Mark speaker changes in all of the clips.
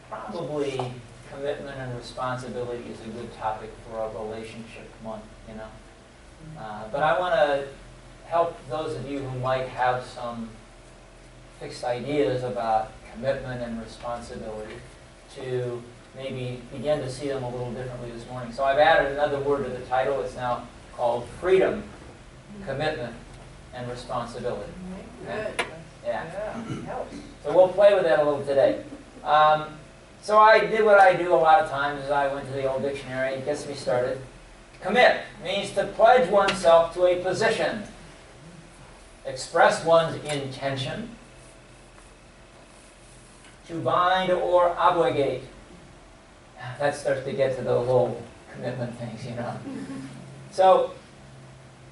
Speaker 1: Probably commitment and responsibility is a good topic for a relationship month, you know. But I want to help those of you who might have some fixed ideas about commitment and responsibility to maybe begin to see them a little differently this morning. So I've added another word to the title. It's now called freedom, commitment, and responsibility. Okay?
Speaker 2: Good.
Speaker 1: Yeah.
Speaker 2: Helps.
Speaker 1: So we'll play with that a little today. So I did what I do a lot of times as I went to the old dictionary. It gets me started. Commit means to pledge oneself to a position, express one's intention, to bind or obligate. That starts to get to those old commitment things, you know. So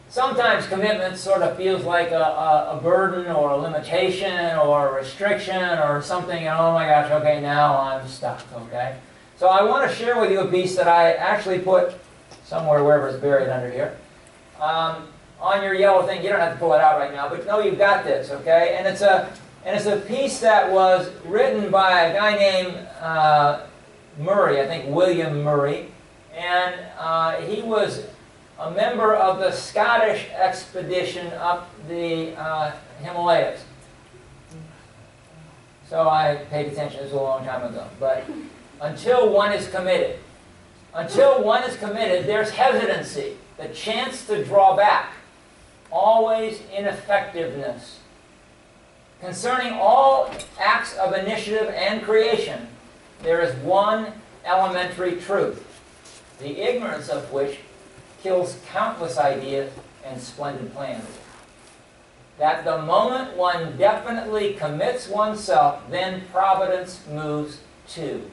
Speaker 1: sometimes commitment sort of feels like a burden or a limitation or a restriction or something, and oh my gosh, okay, now I'm stuck, okay? So I want to share with you a piece that I actually put somewhere, wherever it's buried under here, on your yellow thing. You don't have to pull it out right now, but know you've got this, okay? And it's a piece that was written by a guy named Murray, I think William Murray, and he was a member of the Scottish expedition up the Himalayas. So I paid attention. This was a long time ago. But until one is committed, there's hesitancy, the chance to draw back, always ineffectiveness. Concerning all acts of initiative and creation, there is one elementary truth, the ignorance of which kills countless ideas and splendid plans. That the moment one definitely commits oneself, then providence moves too.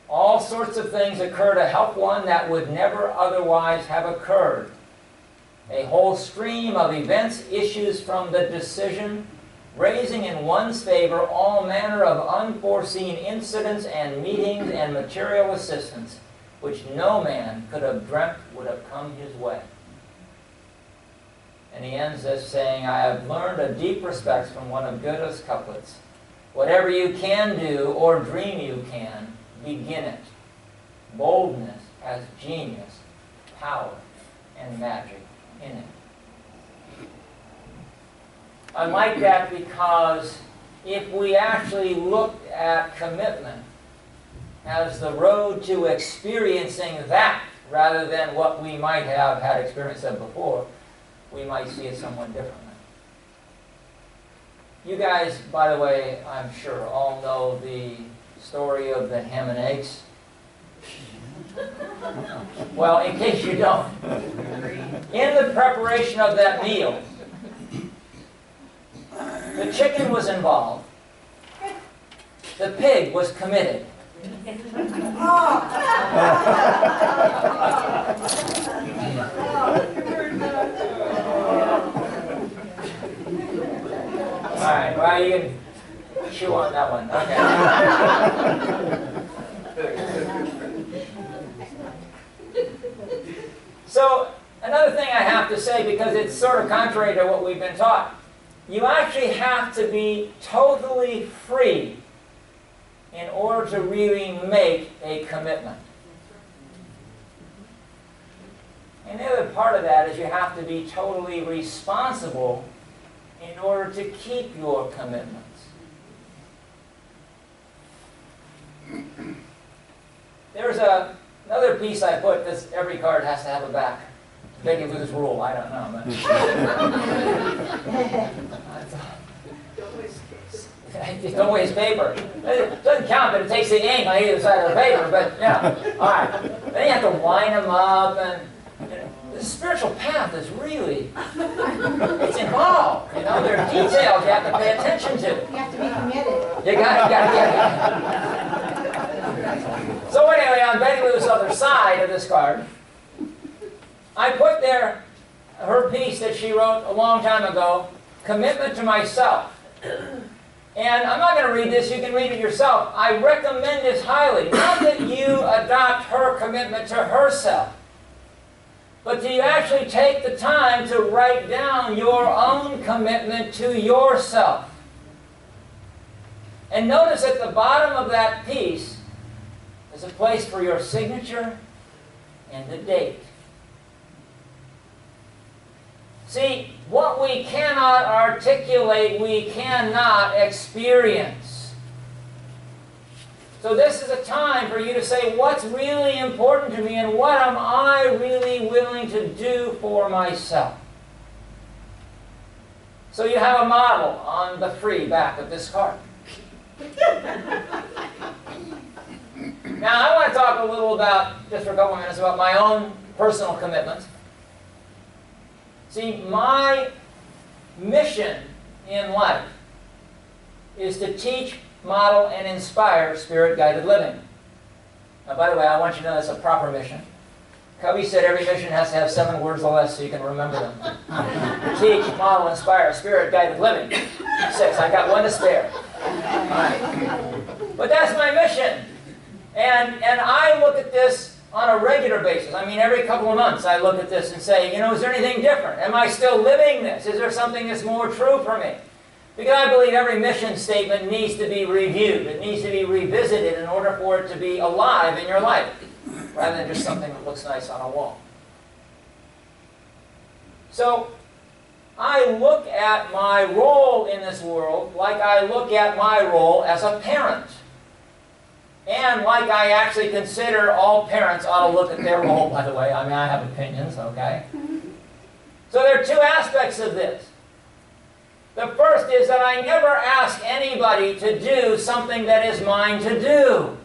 Speaker 1: All sorts of things occur to help one that would never otherwise have occurred. A whole stream of events issues from the decision, raising in one's favor all manner of unforeseen incidents and meetings and material assistance, which no man could have dreamt would have come his way. And he ends this saying, I have learned a deep respect from one of Goethe's couplets. Whatever you can do or dream you can, begin it. Boldness has genius, power, and magic in it. I like that because if we actually looked at commitment as the road to experiencing that rather than what we might have had experience of before, we might see it somewhat differently. You guys, by the way, I'm sure all know the story of the ham and eggs. Well, in case you don't, in the preparation of that meal, the chicken was involved. The pig was committed. All right, well, you can chew on that one. Okay. So, another thing I have to say, because it's sort of contrary to what we've been taught, you actually have to be totally free in order to really make a commitment. And the other part of that is you have to be totally responsible in order to keep your commitments. There's another piece I put. This every card has to have a back. Maybe lose rule. I don't know. But don't waste paper. It doesn't count that it takes the ink on either side of the paper. But yeah, all right. Then you have to line them up, and the spiritual path is really, it's involved. You know, there are details you have to pay attention to.
Speaker 3: You have to be committed.
Speaker 1: You got it. So anyway, on Betty Lou's other side of this card, I put there her piece that she wrote a long time ago, Commitment to Myself. And I'm not going to read this. You can read it yourself. I recommend this highly. Not that you adopt her commitment to herself, but do you actually take the time to write down your own commitment to yourself? And notice at the bottom of that piece is a place for your signature and the date. See, what we cannot articulate, we cannot experience. So this is a time for you to say, what's really important to me and what am I really willing to do for myself? So you have a model on the free back of this card. Now I want to talk a little about, just for a couple of minutes, about my own personal commitments. See, my mission in life is to teach, model, and inspire spirit-guided living. Now, by the way, I want you to know that's a proper mission. Covey said every mission has to have 7 words or less so you can remember them. Teach, model, inspire, spirit-guided living. 6. I got 1 to spare. All right. But that's my mission. And I look at this on a regular basis. I mean, every couple of months I look at this and say, you know, is there anything different? Am I still living this? Is there something that's more true for me? Because I believe every mission statement needs to be reviewed. It needs to be revisited in order for it to be alive in your life, rather than just something that looks nice on a wall. So, I look at my role in this world like I look at my role as a parent. And like I actually consider all parents ought to look at their role, by the way. I mean, I have opinions, okay? So there are 2 aspects of this. The first is that I never ask anybody to do something that is mine to do.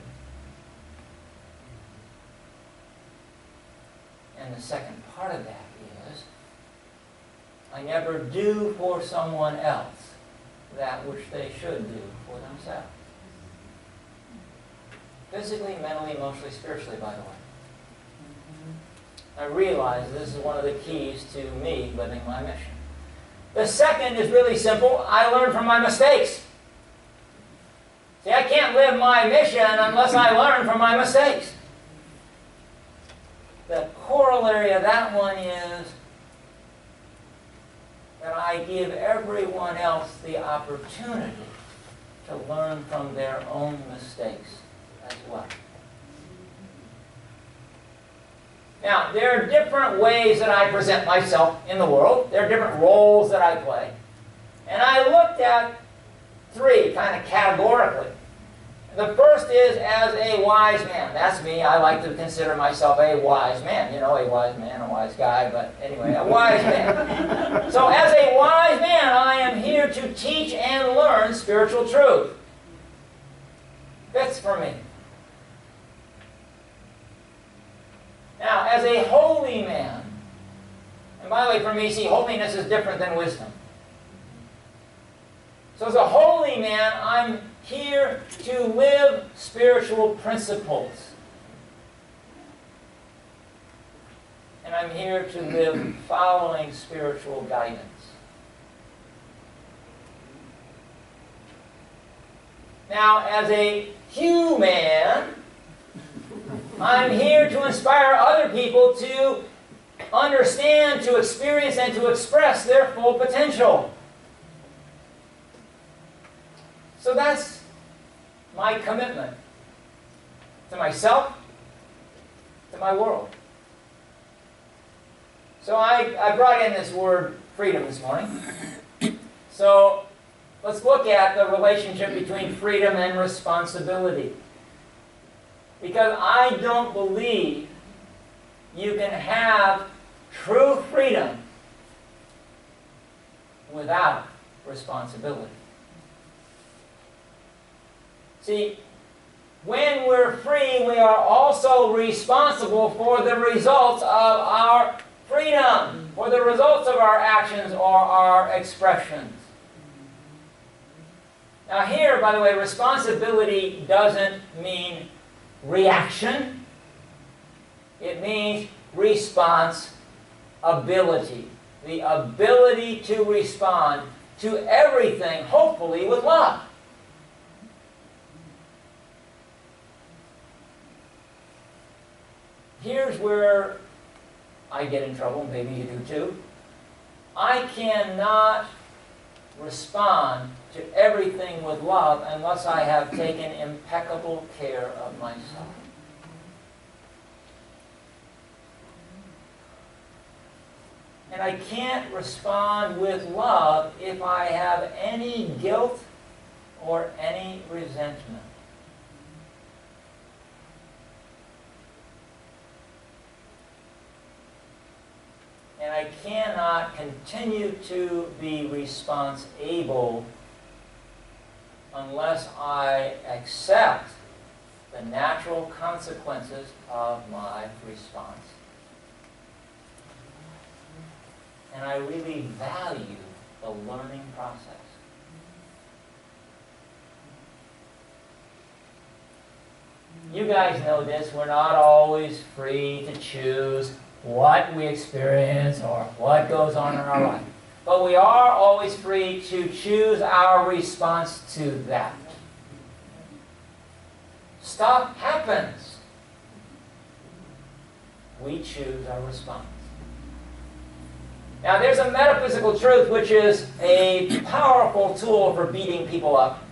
Speaker 1: And the second part of that is, I never do for someone else that which they should do for themselves. Physically, mentally, emotionally, spiritually, by the way. I realize this is one of the keys to me living my mission. The second is really simple. I learn from my mistakes. See, I can't live my mission unless I learn from my mistakes. The corollary of that one is that I give everyone else the opportunity to learn from their own mistakes as well. Now, there are different ways that I present myself in the world. There are different roles that I play. And I looked at 3 kind of categorically. The first is as a wise man. That's me. I like to consider myself a wise man. You know, a wise man, a wise guy, but anyway, a wise man. So as a wise man, I am here to teach and learn spiritual truth. Fits for me. Now, as a holy man, and by the way, for me, see, holiness is different than wisdom. So as a holy man, I'm here to live spiritual principles. And I'm here to live following spiritual guidance. Now, as a human, I'm here to inspire other people to understand, to experience, and to express their full potential. So that's my commitment to myself, to my world. So I brought in this word freedom this morning. So let's look at the relationship between freedom and responsibility. Because I don't believe you can have true freedom without responsibility. See, when we're free, we are also responsible for the results of our freedom, for the results of our actions or our expressions. Now here, by the way, responsibility doesn't mean reaction. It means responsibility. The ability to respond to everything, hopefully, with love. here's where I get in trouble, maybe you do too. I cannot respond to everything with love unless I have taken impeccable care of myself. And I can't respond with love if I have any guilt or any resentment. And I cannot continue to be response-able unless I accept the natural consequences of my response. And I really value the learning process. You guys know this. We're not always free to choose what we experience or what goes on in our life. But we are always free to choose our response to that. Stuff happens. We choose our response. Now, there's a metaphysical truth which is a powerful tool for beating people up.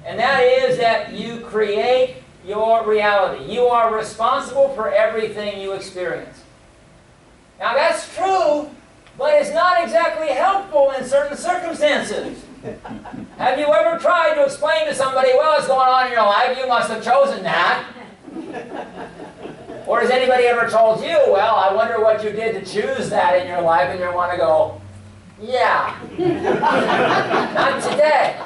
Speaker 1: And that is that you create your reality. You are responsible for everything you experience. Now, that's true, but it's not exactly helpful in certain circumstances. Have you ever tried to explain to somebody, well, what's going on in your life? You must have chosen that. Or has anybody ever told you, well, I wonder what you did to choose that in your life, and you want to go, yeah. Not today.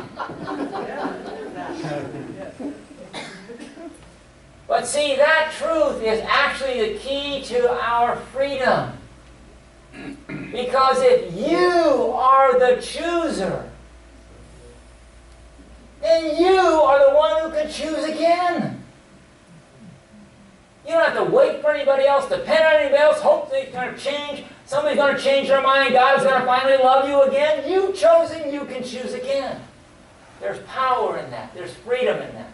Speaker 1: But see, that truth is actually the key to our freedom. Because if you are the chooser, then you are the one who can choose again. You don't have to wait for anybody else, depend on anybody else, hope they're going to change. Somebody's going to change their mind. God is going to finally love you again. You've chosen, you can choose again. There's power in that. There's freedom in that.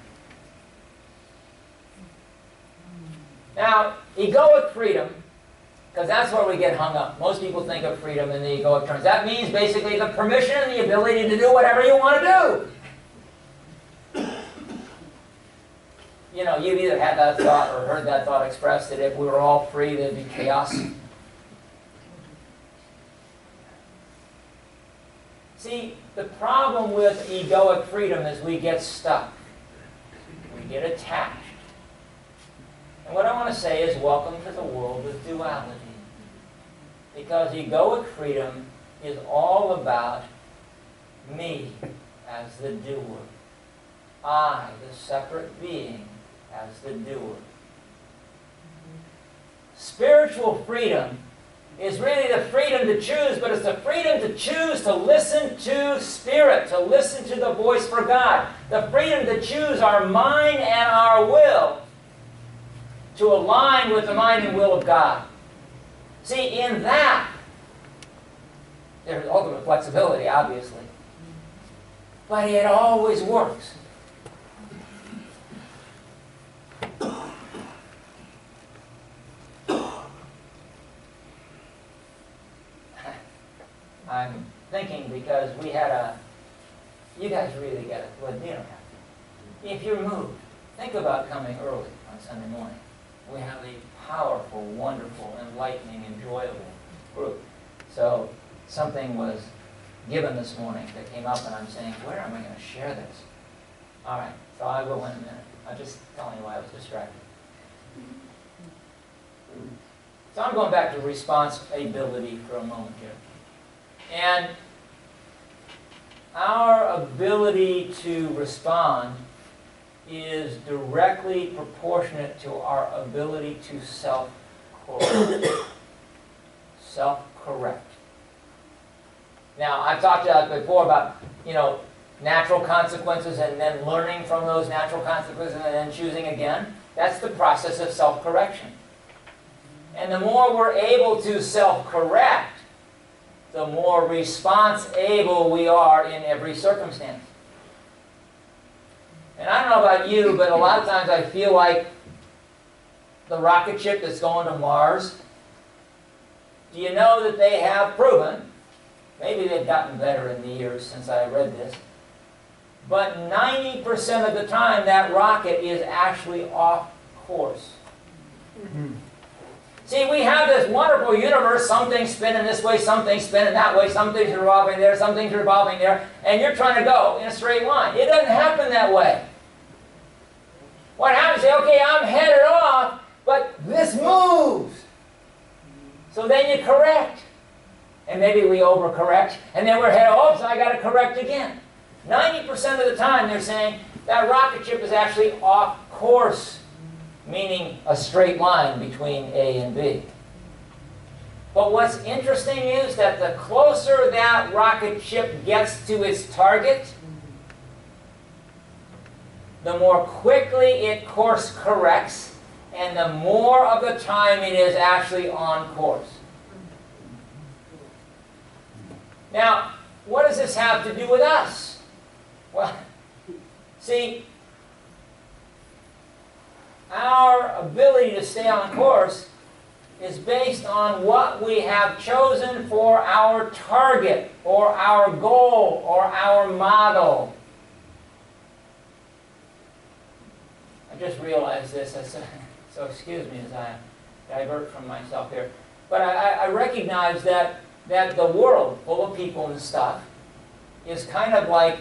Speaker 1: Now, egoic freedom, because that's where we get hung up. Most people think of freedom in the egoic terms. That means basically the permission and the ability to do whatever you want to do. You know, you've either had that thought or heard that thought expressed that if we were all free, there'd be chaos. See, the problem with egoic freedom is we get stuck. We get attached. And what I want to say is welcome to the world of duality. Because egoic freedom is all about me as the doer. I, the separate being, as the doer. Spiritual freedom is really the freedom to choose, but it's the freedom to choose to listen to Spirit, to listen to the voice for God. The freedom to choose our mind and our will to align with the mind and will of God. See, in that, there's ultimate flexibility, obviously. But it always works. I'm thinking because we had a, you guys really get it, well, you don't have to. If you're moved, think about coming early on Sunday morning. We have a powerful, wonderful, enlightening, enjoyable group. So something was given this morning that came up, and I'm saying, where am I going to share this? All right, so I will in a minute. I'm just telling you why I was distracted. So I'm going back to responsibility for a moment here. And our ability to respond is directly proportionate to our ability to self-correct. Self-correct. Now, I've talked before about, natural consequences and then learning from those natural consequences and then choosing again. That's the process of self-correction. And the more we're able to self-correct, the more response-able we are in every circumstance. And I don't know about you, but a lot of times I feel like the rocket ship that's going to Mars, do you know that they have proven, maybe they've gotten better in the years since I read this, but 90% of the time that rocket is actually off course. See, we have this wonderful universe, some things spinning this way, some things spinning that way, some things are revolving there, some things are revolving there, and you're trying to go in a straight line. It doesn't happen that way. What happens is, okay, I'm headed off, but this moves. So then you correct. And maybe we overcorrect, and then we're headed, oh, so I got to correct again. 90% of the time they're saying that rocket ship is actually off course, meaning a straight line between A and B. But what's interesting is that the closer that rocket ship gets to its target, the more quickly it course corrects, and the more of the time it is actually on course. Now, what does this have to do with us? Well, see, our ability to stay on course is based on what we have chosen for our target, or our goal, or our model. I just realized this, so excuse me as I divert from myself here. But I recognize that the world, full of people and stuff, is kind of like,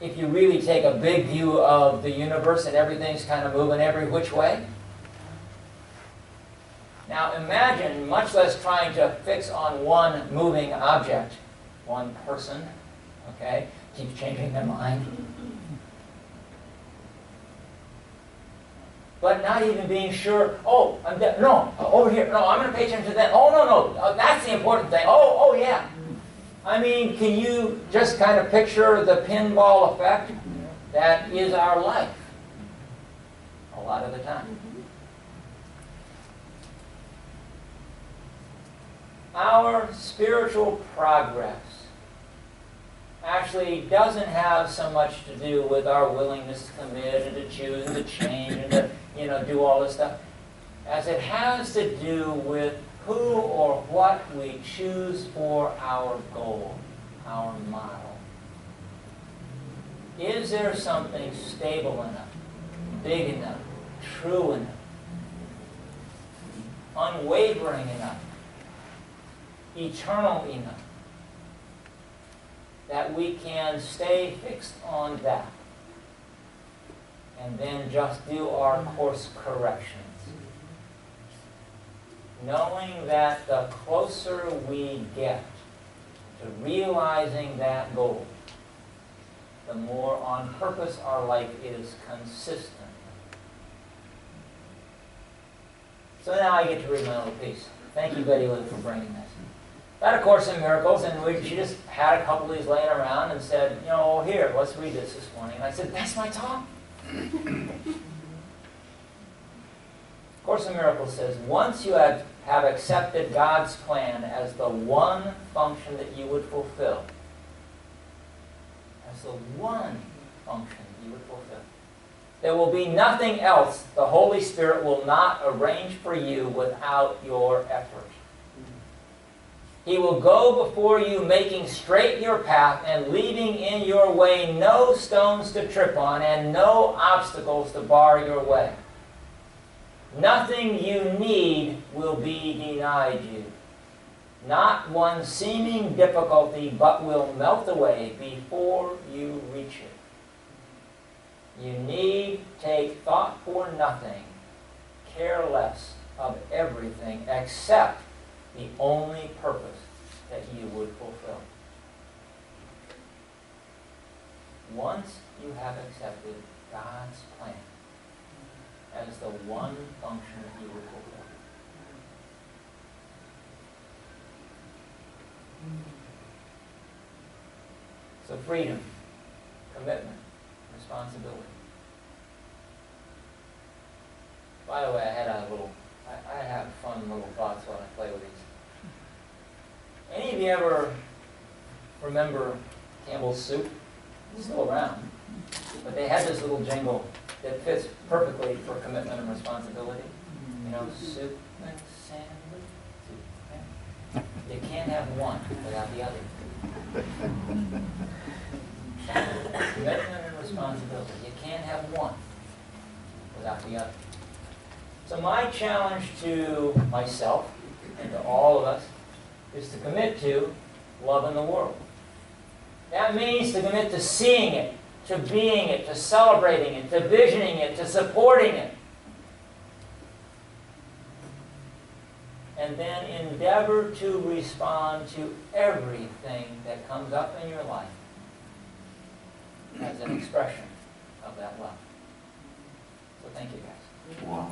Speaker 1: if you really take a big view of the universe and everything's kind of moving every which way. Now imagine, much less trying to fix on one moving object, one person, okay, keeps changing their mind. But not even being sure, oh, no, over here, no, I'm going to pay attention to that. Oh, no, that's the important thing. Oh, yeah. I mean, can you just kind of picture the pinball effect? That is our life, a lot of the time. Our spiritual progress actually doesn't have so much to do with our willingness to commit and to choose and to change and to, do all this stuff, as it has to do with who or what we choose for our goal, our model. Is there something stable enough, big enough, true enough, unwavering enough, eternal enough, that we can stay fixed on that and then just do our course corrections, knowing that the closer we get to realizing that goal, the more on purpose our life is consistent. So now I get to read my little piece. Thank you, Betty Lou, for bringing this. I had A Course in Miracles, and she just had a couple of these laying around and said, here, let's read this morning. And I said, that's my talk. Course in Miracles says, once you have accepted God's plan as the one function that you would fulfill, as the one function you would fulfill, there will be nothing else the Holy Spirit will not arrange for you without your effort. He will go before you, making straight your path and leaving in your way no stones to trip on and no obstacles to bar your way. Nothing you need will be denied you. Not one seeming difficulty but will melt away before you reach it. You need take thought for nothing, care less of everything except the only purpose that you would fulfill. Once you have accepted God's plan as the one function that you would fulfill, so freedom, commitment, responsibility. By the way, I have fun little thoughts when I play with these. Any of you ever remember Campbell's Soup? It's still around. But they had this little jingle that fits perfectly for commitment and responsibility. You know, soup and sandwich. You can't have one without the other. Commitment and responsibility. You can't have one without the other. So my challenge to myself and to all of us is to commit to loving the world. That means to commit to seeing it, to being it, to celebrating it, to visioning it, to supporting it. And then endeavor to respond to everything that comes up in your life as an expression of that love. So thank you, guys.
Speaker 2: Wow.